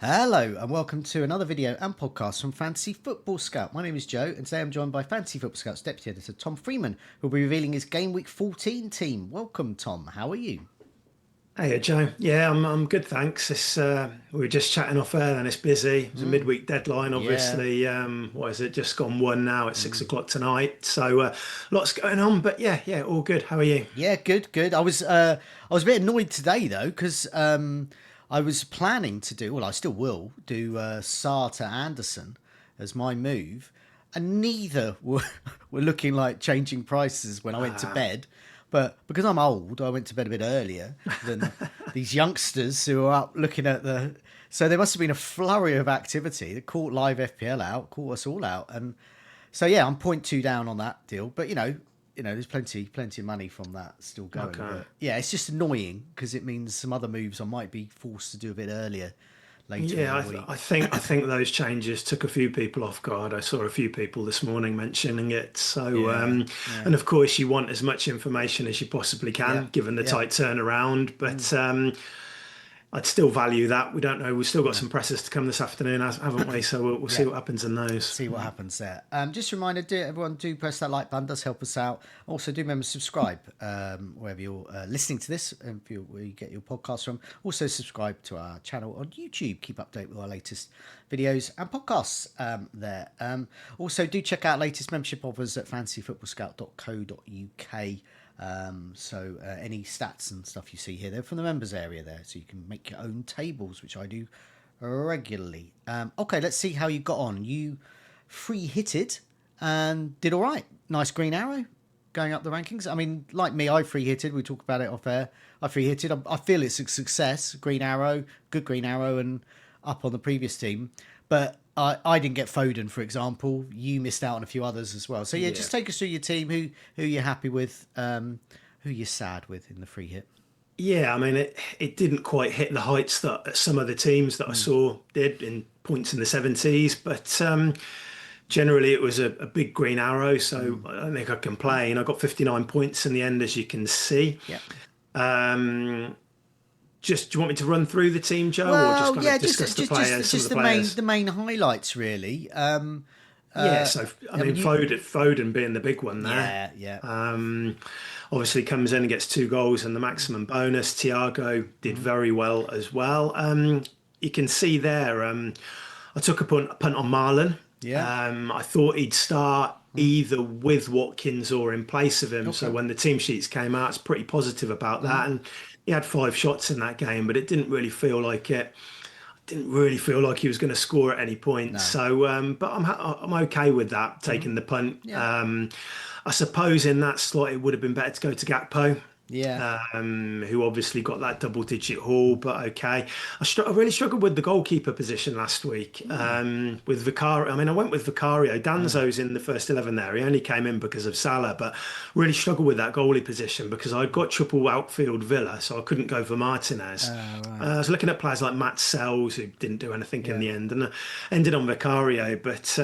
Hello and welcome to another video and podcast from Fantasy Football Scout. My name is Joe and today I'm joined by Fantasy Football Scout's Deputy Editor Tom Freeman, who will be revealing his Game Week 14 team. Welcome Tom, how are you? Hey Joe, yeah, I'm good, thanks. We were just chatting off air, and it's busy. It was a midweek deadline, Yeah. obviously. What is it? Just gone one now. It's 6 o'clock tonight, so lots going on. But yeah, all good. How are you? Yeah, good. I was a bit annoyed today though because I was planning to do, well I still will, do Sarr to Anderson as my move and neither were looking like changing prices when I went to bed. But because I'm old, I went to bed a bit earlier than these youngsters who are up looking at the. So there must have been a flurry of activity that caught live FPL out, caught us all out, and so yeah, I'm 0.2 down on that deal. But there's plenty of money from that still going. Okay. But yeah, it's just annoying because it means some other moves I might be forced to do a bit earlier later in Yeah, the I week. think I think those changes took a few people off guard. I saw a few people this morning mentioning it. So, Yeah, yeah, and of course, you want as much information as you possibly yeah, can, given the yeah. tight turnaround. But I'd still value that. We don't know. We've still got No. some presses to come this afternoon, haven't we? So we'll see Yeah. what happens in those. See what happens there. Just a reminder, everyone do press that like button, does help us out. Also, do remember to subscribe wherever you're listening to this, and where you get your podcast from. Also, subscribe to our channel on YouTube. Keep update with our latest videos and podcasts there. Also, do check out latest membership offers at fantasyfootballscout.co.uk. Any stats and stuff you see here, they're from the members area there, so you can make your own tables, which I do regularly. Okay, let's see how you got on. You free hitted and did all right. Nice green arrow going up the rankings. I mean, like me, I free hitted. We talk about it off air. I free hitted. I feel it's a success. Green arrow, good green arrow, and up on the previous team. But I didn't get Foden, for example. You missed out on a few others as well. So yeah, Yeah. just take us through your team. Who you're happy with, who you're sad with in the free hit. Yeah, I mean, it didn't quite hit the heights that some of the teams that I saw did in points in the 70s, but generally it was a big green arrow, so I don't think I complain. I got 59 points in the end, as you can see. Yeah. Just, do you want me to run through the team, Joe, or just Well, kind yeah, of just discuss the just players, just some of just the players? the main highlights really. Yeah, so I I mean, mean you. Foden being the big one there. Yeah, yeah. Obviously comes in and gets 2 goals and the maximum bonus. Thiago did very well as well. You can see there, I took a punt on Marlon. Yeah. I thought he'd start either with Watkins or in place of him. So Okay. when the team sheets came out, it's pretty positive about that. And he had 5 shots in that game, but it didn't really feel like it. Didn't really feel like he was going to score at any point. No. So, but I'm okay with that, taking the punt. Yeah. I suppose in that slot it would have been better to go to Gakpo, Yeah. who obviously got that double-digit haul. But okay, I really struggled with the goalkeeper position last week with Vicario. I mean, I went with Vicario. Danzo's in the first 11 there. He only came in because of Salah, but really struggled with that goalie position because I'd got triple outfield Villa, so I couldn't go for Martinez. Right. I was looking at players like Matt Sells, who didn't do anything in Yeah. the end, and ended on Vicario. But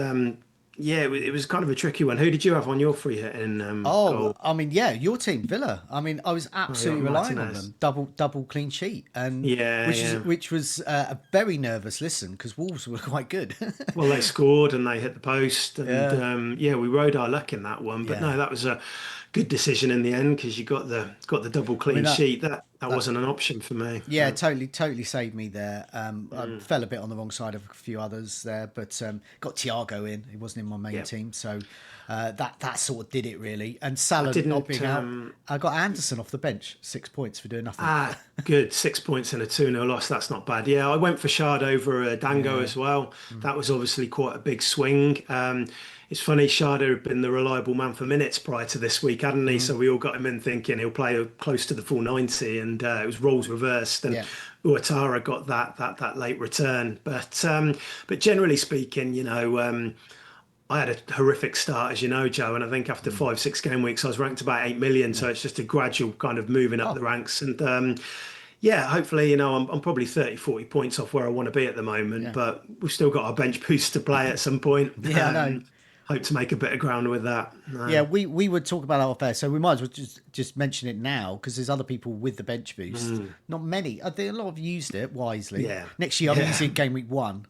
yeah, it was kind of a tricky one. Who did you have on your free hit in Oh, goal? I mean, yeah, your team, Villa. I mean, I was Oh, yeah, absolutely relying on Martinez. them. Double clean sheet, and Yeah, yeah. which was a very nervous listen because Wolves were quite good. Well, they scored and they hit the post, and Yeah. yeah, we rode our luck in that one. But no, Yeah. that was a good decision in the end because you got the double I mean clean sheet. That that wasn't an option for me. Yeah, totally saved me there. I fell a bit on the wrong side of a few others there, but got Thiago in. He wasn't in my main Yeah, team, so that sort of did it really. And I Salah not didn't. being out, I got Anderson off the bench, 6 points for doing nothing. Good. 6 points in a 2-0 loss. That's not bad. Yeah, I went for Shard over Dango Yeah, as well. That was obviously quite a big swing. It's funny, Shard had been the reliable man for minutes prior to this week, hadn't he? So we all got him in thinking he'll play close to the full 90, and it was roles reversed, and yeah, Ouattara got that late return. But generally speaking, I had a horrific start, as you know, Joe, and I think after 5, 6 game weeks, I was ranked about 8 million. yeah. So it's just a gradual kind of moving up Oh, the ranks. And yeah, hopefully, I'm probably 30, 40 points off where I want to be at the moment, yeah, but we've still got our bench boost to play at some point. yeah. I know. hope to make a bit of ground with that. Yeah, No. we would talk about that off air, so we might as well just mention it now because there's other people with the bench boost. Not many. I think a lot have used it wisely. Yeah, Next year, I'm yeah, using game week 1,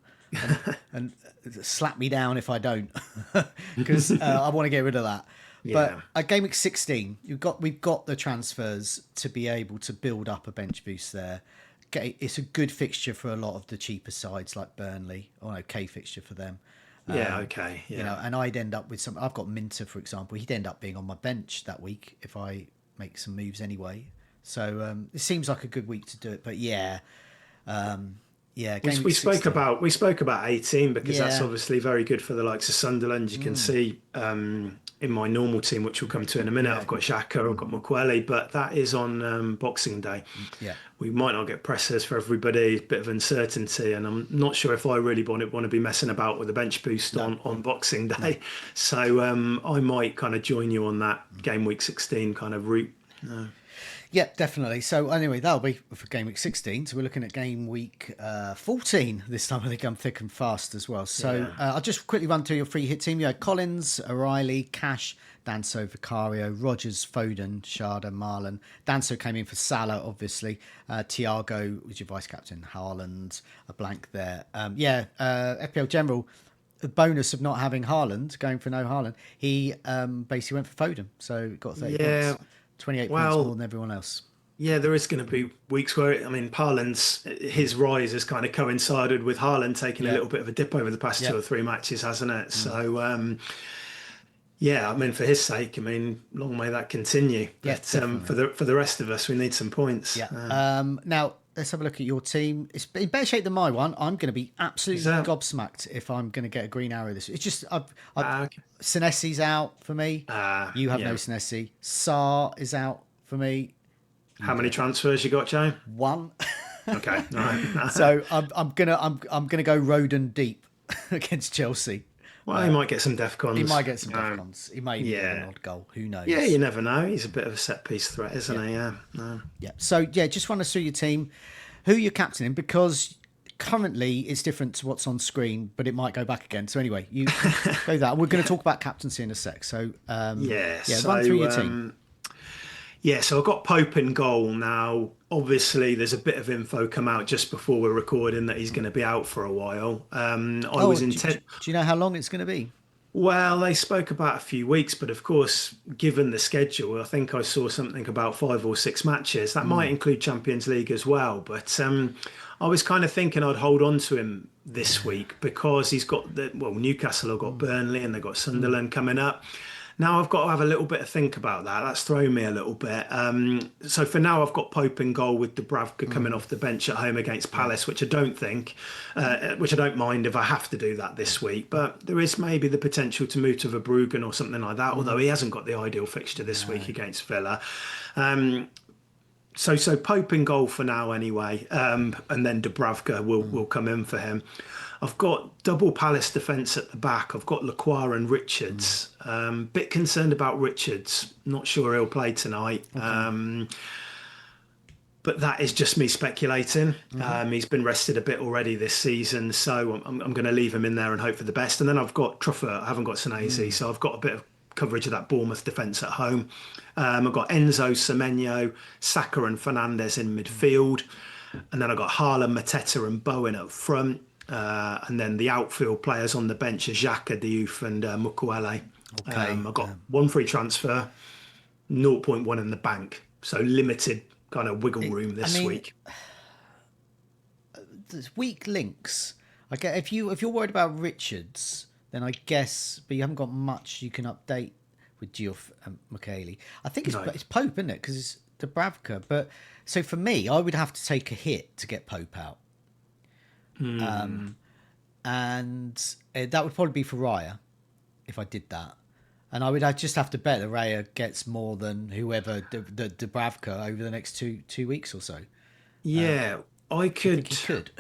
and slap me down if I don't, because I want to get rid of that. But yeah, at game week 16, we've got the transfers to be able to build up a bench boost there. It's a good fixture for a lot of the cheaper sides like Burnley, or an okay fixture for them. yeah. Okay, yeah, And I'd end up with some. I've got Minter, for example. He'd end up being on my bench that week if I make some moves anyway. So it seems like a good week to do it. But yeah, game week we spoke 16. about 18 because that's Yeah, obviously very good for the likes of Sunderland. You can see in my normal team, which we'll come to in a minute, yeah, I've got Xhaka, I've got Mukwele, but that is on Boxing Day. yeah, We might not get presses for everybody, bit of uncertainty, and I'm not sure if I really want to be messing about with a bench boost no, on Boxing no. Day. So I might kind of join you on that game week 16 kind of route. Yeah, definitely. So anyway, that'll be for game week 16. So we're looking at game week 14 this time. I think I'm thick and fast as well. So Yeah. I'll just quickly run through your free hit team. You had Collins, O'Reilly, Cash, Danso, Vicario, Rogers, Foden, Sharda, Marlon. Danso came in for Salah, obviously. Thiago was your vice captain. Haaland, a blank there. FPL General, the bonus of not having Haaland, going for no Haaland, he basically went for Foden. So got 30 Yeah. points. 28 points more Well, than everyone else. yeah, there is going to be weeks where, I mean, his rise has kind of coincided with Haaland taking a Yeah, little bit of a dip over the past yeah, two or three matches, hasn't it? So, yeah, I mean, for his sake, I mean, long may that continue. yeah, But definitely. for the rest of us, we need some points. Yeah. Now let's have a look at your team. It's in better shape than my one. I'm going to be Is absolutely that gobsmacked if I'm going to get a green arrow this. It's just I've okay? Senesi's out for me. You have no Yeah. Senesi. Sar is out for me. You How many don't. transfers you got, Joe? One. Okay, all right. So I'm gonna go Roden deep against Chelsea. Well, he might get some def He cons. might get some defcons. He may even get an Yeah. odd goal. Who Yeah, you knows? never know. He's a bit of a set piece threat, Yeah. isn't he? Yeah. No. Yeah. So yeah, just run us through your team, who you're captaining, because currently it's different to what's on screen, but it might go back again. So anyway, you go that. We're going to talk about captaincy in a sec. So Yeah. yeah, run through your So team. yeah, so I've got Pope in goal now. Obviously, there's a bit of info come out just before we're recording that he's going to be out for a while. I Oh, was do intent. you know how long it's going to be? Well, they spoke about a few weeks, but of course, given the schedule, I think I saw something about 5 or 6 matches. That might include Champions League as well. But I was kind of thinking I'd hold on to him this week because he's got Newcastle have got Burnley and they've got Sunderland coming up. Now I've got to have a little bit of think about that. That's thrown me a little bit. So for now, I've got Pope in goal with Dubravka coming off the bench at home against Palace, which I don't mind if I have to do that this week. But there is maybe the potential to move to Verbruggen or something like that. Although he hasn't got the ideal fixture this week against Villa. So Pope in goal for now anyway, and then Dubravka will come in for him. I've got double Palace defence at the back. I've got Lacroix and Richards. Bit concerned about Richards. Not sure he'll play tonight. But that is just me speculating. He's been rested a bit already this season, so I'm going to leave him in there and hope for the best. And then I've got Truffert. I haven't got Senesi, so I've got a bit of coverage of that Bournemouth defence at home. I've got Enzo, Semenyo, Saka and Fernandes in midfield. And then I've got Haaland, Mateta and Bowen up front. And then the outfield players on the bench are Xhaka, Diouf and Mukwele. Okay. I've got one free transfer, zero point 0.1 in the bank. So limited kind of wiggle room this week. There's weak links. I get if you're worried about Richards, then I guess, but you haven't got much you can update with Geoff and Michele. I think it's Pope, isn't it? Because it's Dubravka. But so for me, I would have to take a hit to get Pope out. And that would probably be for Raya if I did that. And I'd just have to bet that Raya gets more than whoever the Dubravka over the next two weeks or so. Yeah, I I could. think he could.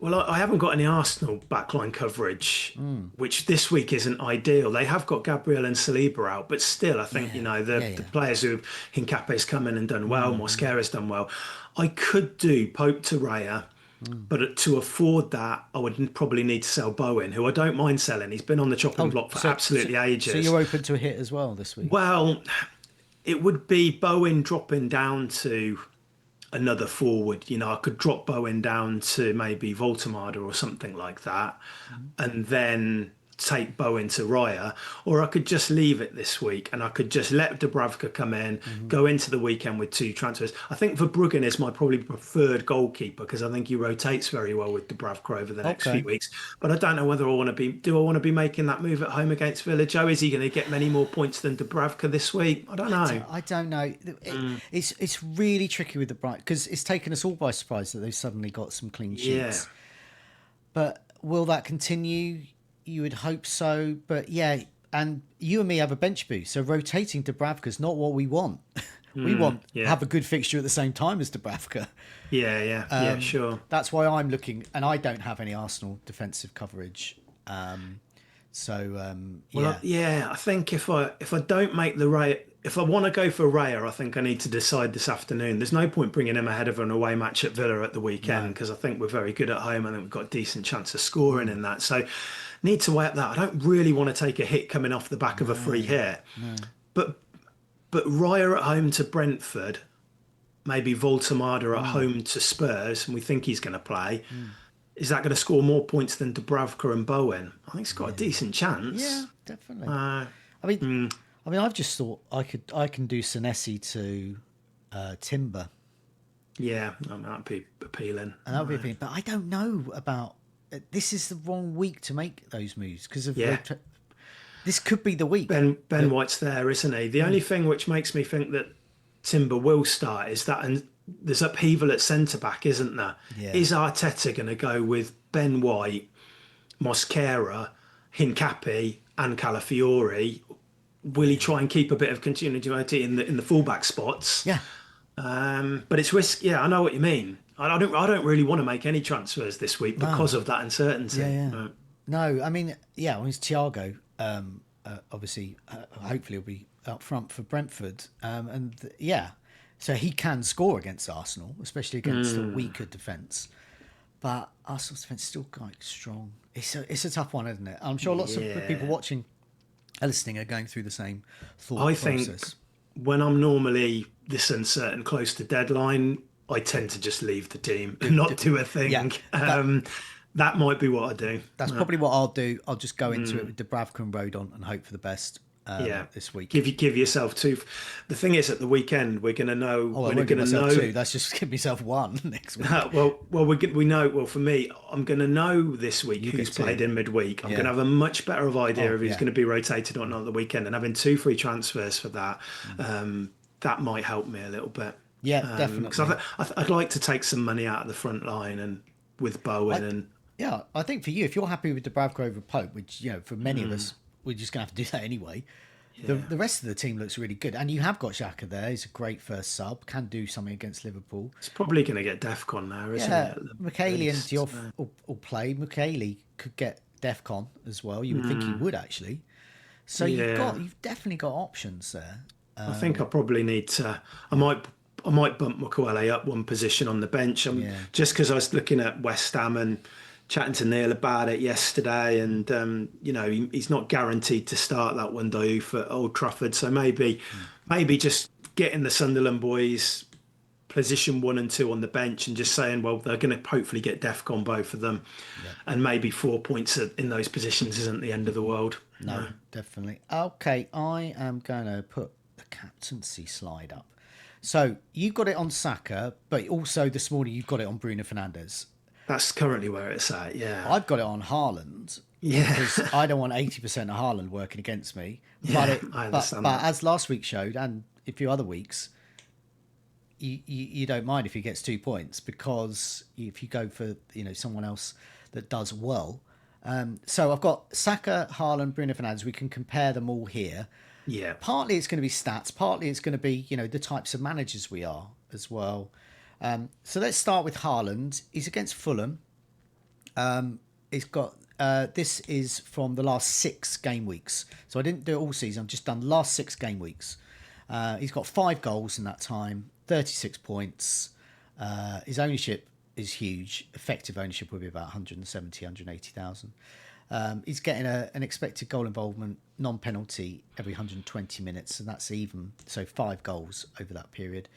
Well, I haven't got any Arsenal backline coverage, which this week isn't ideal. They have got Gabriel and Saliba out, but still, I think the players who Hincape's come in and done well, Mosquera's done well. I could do Pope to Raya, But to afford that, I would probably need to sell Bowen, who I don't mind selling. He's been on the chopping Oh, block for so absolutely ages. you're open to a hit as well this week? Well, it would be Bowen dropping down to another forward. I could drop Bowen down to maybe Voltemada or something like that, and then take Bowen to Raya, or I could just leave it this week and I could just let Dubravka come in, Mm-hmm. go into the weekend with two transfers. I think Verbruggen is my probably preferred goalkeeper because I think he rotates very well with Dubravka over the next few Okay. weeks. But I don't know whether I want to be. Do I want to be making that move at home against Villa? Joe, is he going to get many more points than Dubravka this week? I don't know. I don't know. It's really tricky with the Brighton because it's taken us all by surprise that they've suddenly got some clean Yeah. sheets. But will that continue? You would hope so. But yeah, and you and me have a bench boost, so rotating Dubravka is not what we want. We want Yeah. have a good fixture at the same time as Dubravka. Yeah, sure. That's why I'm looking, and I don't have any Arsenal defensive coverage. Well, I think if I don't make the Raya, if I want to go for Raya, I think I need to decide this afternoon. There's no point bringing him ahead of an away match at Villa at the weekend because I think we're very good at home. I think we've got a decent chance of scoring in that. So need to weigh up that. I don't really want to take a hit coming off the back of a free hit, but Raya at home to Brentford, maybe Voltemada at home to Spurs, and we think he's going to play. Is that going to score more points than Dubravka and Bowen? I think it's got a decent chance. Yeah, definitely. I've just thought I can do Senesi to Timber, Yeah, that'd be appealing. and that would be a thing. But I don't know about. This is the wrong week to make those moves because of this could be the week. Ben White's there, isn't he? The only thing which makes me think that Timber will start is that, and there's upheaval at centre back, isn't there? Yeah. Is Arteta going to go with Ben White, Mosquera, Hincapi, and Calafiori? Will he try and keep a bit of continuity in the fullback spots? Yeah. But it's risk. Yeah, I know what you mean. I don't really want to make any transfers this week because of that uncertainty. Yeah. No, I mean, it's Thiago. Obviously, hopefully he'll be up front for Brentford. So he can score against Arsenal, especially against a weaker defence. But Arsenal's defence is still quite strong. It's a tough one, isn't it? I'm sure lots of people watching and listening are going through the same thought process. Think when I'm normally this uncertain close to deadline, I tend to just leave the team and not do a thing. Yeah, that might be what I do. That's probably what I'll do. I'll just go into it with Dubravka and Rodon and hope for the best this week. Give yourself two. The thing is, at the weekend we're going to know. Oh, we're going to know two. That's just give myself one next week. We know. Well, for me, I'm going to know this week who's played in midweek. I'm going to have a much better of idea of who's going to be rotated or not at the weekend, and having 2 free transfers for that, that might help me a little bit. Yeah, definitely. Because I'd like to take some money out of the front line and with Bowen Yeah, I think for you, if you're happy with Dubravka over Pope, which for many of us, we're just going to have to do that anyway. Yeah. The rest of the team looks really good, and you have got Saka there. He's a great first sub. Can do something against Liverpool. It's probably going to get DEFCON now, isn't it? Michele and Diouf will play. Michele could get DEFCON as well. You would think he would actually. So you've definitely got options there. I think I probably need to. I might bump Mukwele up one position on the bench. Just because I was looking at West Ham and chatting to Neil about it yesterday, and he's not guaranteed to start that one Diouf at Old Trafford. So maybe just getting the Sunderland boys position 1 and 2 on the bench and just saying, well, they're going to hopefully get DEFCON both of them, and maybe 4 points in those positions isn't the end of the world. No, definitely. Okay, I am going to put the captaincy slide up. So you've got it on Saka, but also this morning you've got it on Bruno Fernandes. That's currently where it's at, yeah. I've got it on Haaland. Yeah. Because I don't want 80% of Haaland working against me. Yeah, I understand but as last week showed, and a few other weeks, you don't mind if he gets 2 points, because if you go for someone else that does well. So I've got Saka, Haaland, Bruno Fernandes. We can compare them all here. Yeah. Partly it's going to be stats. Partly it's going to be the types of managers we are as well. So let's start with Haaland. He's against Fulham. He's got this is from the last 6 game weeks. So I didn't do it all season. I've just done the last 6 game weeks. He's got 5 goals in that time, 36 points. His ownership is huge. Effective ownership will be about 170, 180,000. He's getting an expected goal involvement, non-penalty, every 120 minutes, and that's even. So 5 goals over that period.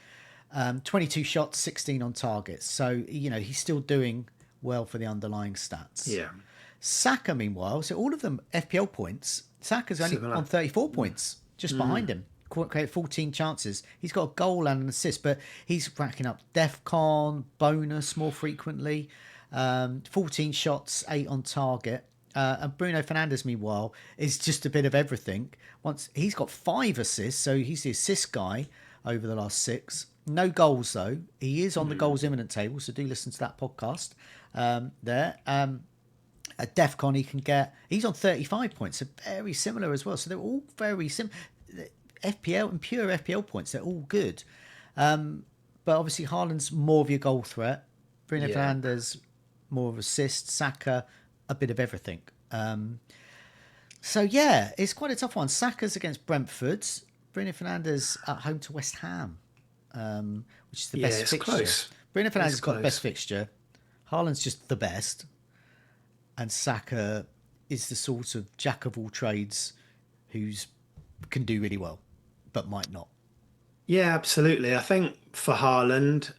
22 shots, 16 on target. So, he's still doing well for the underlying stats. Yeah. Saka, meanwhile, so all of them FPL points. Saka's only Similar. on 34 points, just behind him. Created 14 chances. He's got a goal and an assist, but he's racking up DEFCON, bonus more frequently. 14 shots, 8 on target. And Bruno Fernandes, meanwhile, is just a bit of everything. Once he's got 5 assists, so he's the assist guy over the last 6. No goals though. He is on the goals imminent table, so do listen to that podcast. There. At DEFCON, he's on 35 points, so very similar as well. So they're all very similar. FPL and pure FPL points, they're all good. But obviously, Haaland's more of your goal threat. Bruno Fernandes, more of assists. Saka, a bit of everything. So yeah, it's quite a tough one. Saka's against Brentford. Bruno Fernandes at home to West Ham, which is the best fixture. Close. Bruno Fernandes has got the best fixture. Haaland's just the best. And Saka is the sort of jack of all trades who's can do really well, but might not. Yeah, absolutely. I think for Haaland,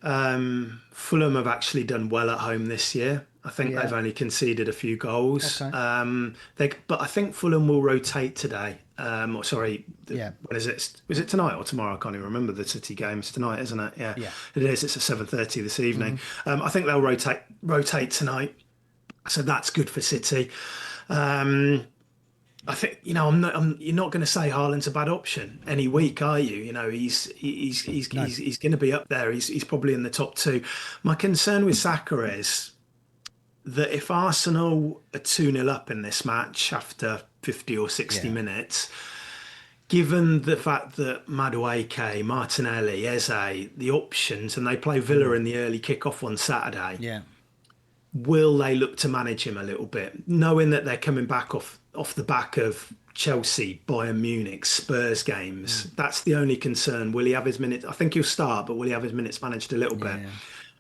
Fulham have actually done well at home this year. I think they've only conceded a few goals. Okay. But I think Fulham will rotate today. When is it? Was it tonight or tomorrow? I can't even remember. The City game. It's tonight, isn't it? Yeah. It is. It's at 7:30 this evening. I think they'll rotate tonight. So that's good for City. I think you're not going to say Haaland's a bad option any week, are you? He's going to be up there. He's probably in the top 2. My concern with Saka is that if Arsenal are 2-0 up in this match after 50 or 60 minutes, given the fact that Madueke, Martinelli, Eze, the options, and they play Villa in the early kickoff on Saturday. Will they look to manage him a little bit, knowing that they're coming back off the back of Chelsea, Bayern Munich, Spurs games? That's the only concern. Will he have his minutes? I think he'll start, but will he have his minutes managed a little bit?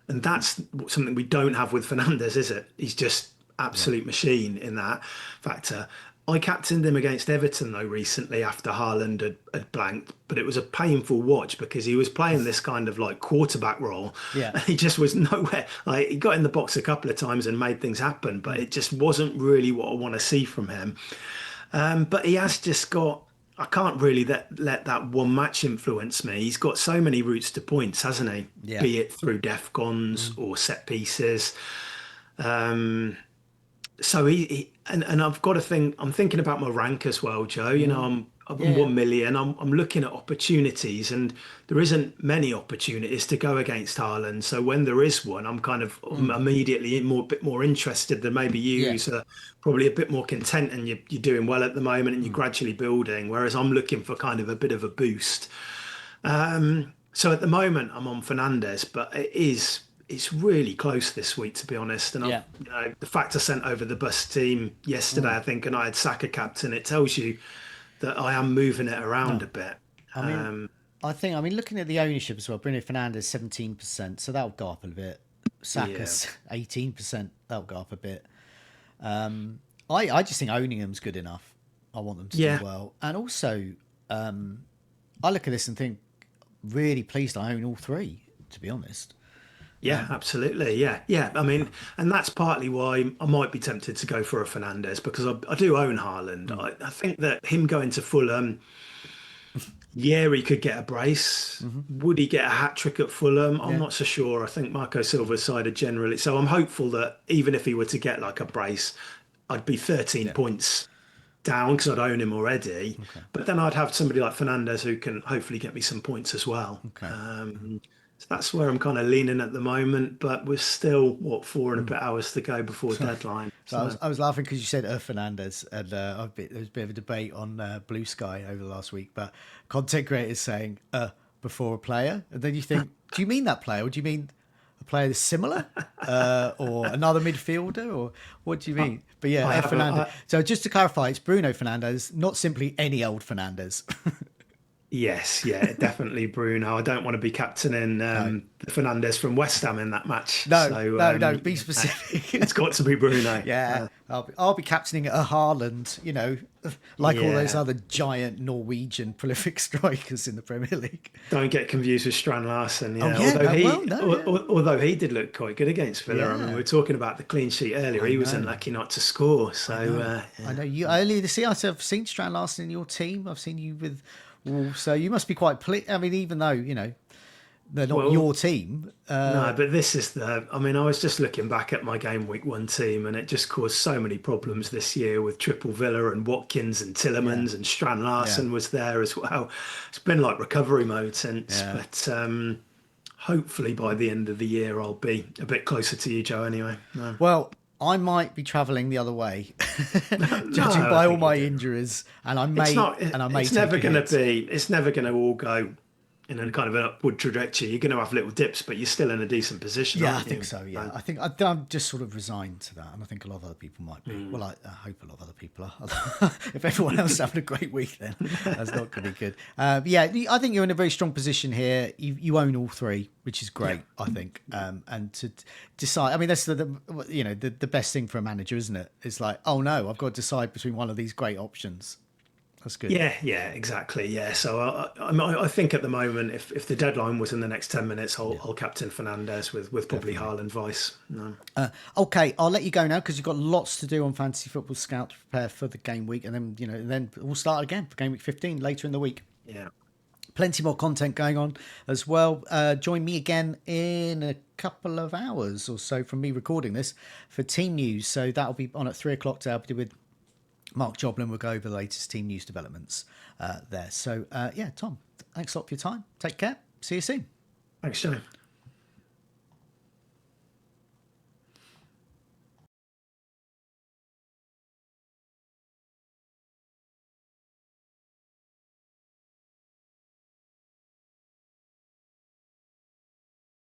And that's something we don't have with Fernandes, is it? He's just absolute machine in that factor. I captained him against Everton, though, recently after Haaland had blanked, but it was a painful watch because he was playing this kind of like quarterback role. And he just was nowhere. Like, he got in the box a couple of times and made things happen, but it just wasn't really what I want to see from him. But he has just got, I can't really let that one match influence me. He's got so many routes to points, hasn't he? Be it through DEFCONs or set pieces. So and I've got to think. I'm thinking about my rank as well, Joe. I'm 1 million. I'm looking at opportunities, and there isn't many opportunities to go against Haaland. So when there is one, I'm kind of immediately a bit more interested than maybe you, who's probably a bit more content, and you're doing well at the moment, and you're gradually building. Whereas I'm looking for kind of a bit of a boost. So at the moment, I'm on Fernandes, but it's really close this week, to be honest. And the fact I sent over the bus team yesterday, I think, and I had Saka captain, it tells you that I am moving it around a bit. I think, looking at the ownership as well, Bruno Fernandes 17%, so that'll go up a bit. Saka's 18%, that'll go up a bit. I just think owning them's good enough. I want them to do well. And also, I look at this and think, really pleased I own all 3, to be honest. Yeah, absolutely. Yeah. And that's partly why I might be tempted to go for a Fernandes, because I do own Haaland. I think that him going to Fulham, he could get a brace. Would he get a hat trick at Fulham? I'm not so sure. I think Marco Silva's side are generally. So I'm hopeful that even if he were to get like a brace, I'd be 13 points down because I'd own him already. But then I'd have somebody like Fernandes who can hopefully get me some points as well. So that's where I'm kind of leaning at the moment, but we're still 4 and a bit hours to go before deadline. So I was laughing because you said Fernandes, and there was a bit of a debate on Blue Sky over the last week, but content creators saying before a player, and then you think, do you mean that player, or do you mean a player that's similar, or another midfielder, or what do you mean? But Fernandes. So just to clarify, it's Bruno Fernandes, not simply any old Fernandes. Yes, yeah, definitely Bruno. I don't want to be captaining No, Fernandez from West Ham in that match. no, So no, no. Be yeah, specific. it's got to be Bruno. Yeah, I'll be captaining a Haaland, like all those Yeah, other giant Norwegian prolific strikers in the Premier League. don't get confused with Strand Larsen. Oh Yeah, yeah, no, well, no, yeah, although he did look quite good against Villa. I mean, we yeah. were talking about the clean sheet earlier. I He was know, unlucky not to score. I So know, I yeah. know. You earlier this year, I've seen Strand Larsen in your team. I've seen you with Wolves, so you must be quite. I mean, even though they're not Well, your team. no, but this is I mean, I was just looking back at my game week one team, and it just caused so many problems this year with Triple Villa and Watkins and Yeah, Tillemans and Strand yeah, Larsen was there as well. It's been like recovery mode since, yeah. but hopefully by the end of the year I'll be a bit closer to you, Joe. Anyway, no, Well, I might be travelling the other way, no, judging I by all think you my do. injuries, and I It's may not. and I may It's take never a going to hit. be. It's never going to all go in a kind of an upward trajectory. You're going to have little dips, but you're still in a decent position, Yeah, I aren't think you? so. Yeah, So, I think I'm just sort of resigned to that, and I think a lot of other people might be. Well, I hope a lot of other people are. If everyone else is having a great week, then that's not going to be good. Yeah, I think you're in a very strong position here. You own all three, which is yeah. great. I think, and to decide. I mean, that's the best thing for a manager, isn't it? It's like, oh no, I've got to decide between one of these great options. That's good. Yeah, yeah, exactly. Yeah. So I think at the moment, if the deadline was in the next 10 minutes, Yeah, I'll captain Fernandez with probably definitely. Haaland vice. No. Okay, I'll let you go now because you've got lots to do on Fantasy Football Scout to prepare for the game week, and then then we'll start again for game week 15 later in the week. Yeah. Plenty more content going on as well. Join me again in a couple of hours or so from me recording this for team news. So that'll be on at 3 o'clock today. I'll be with Mark Joblin. We'll go over the latest team news developments there. So yeah, Tom, thanks a lot for your time. Take care. See you soon. Thanks, Joe.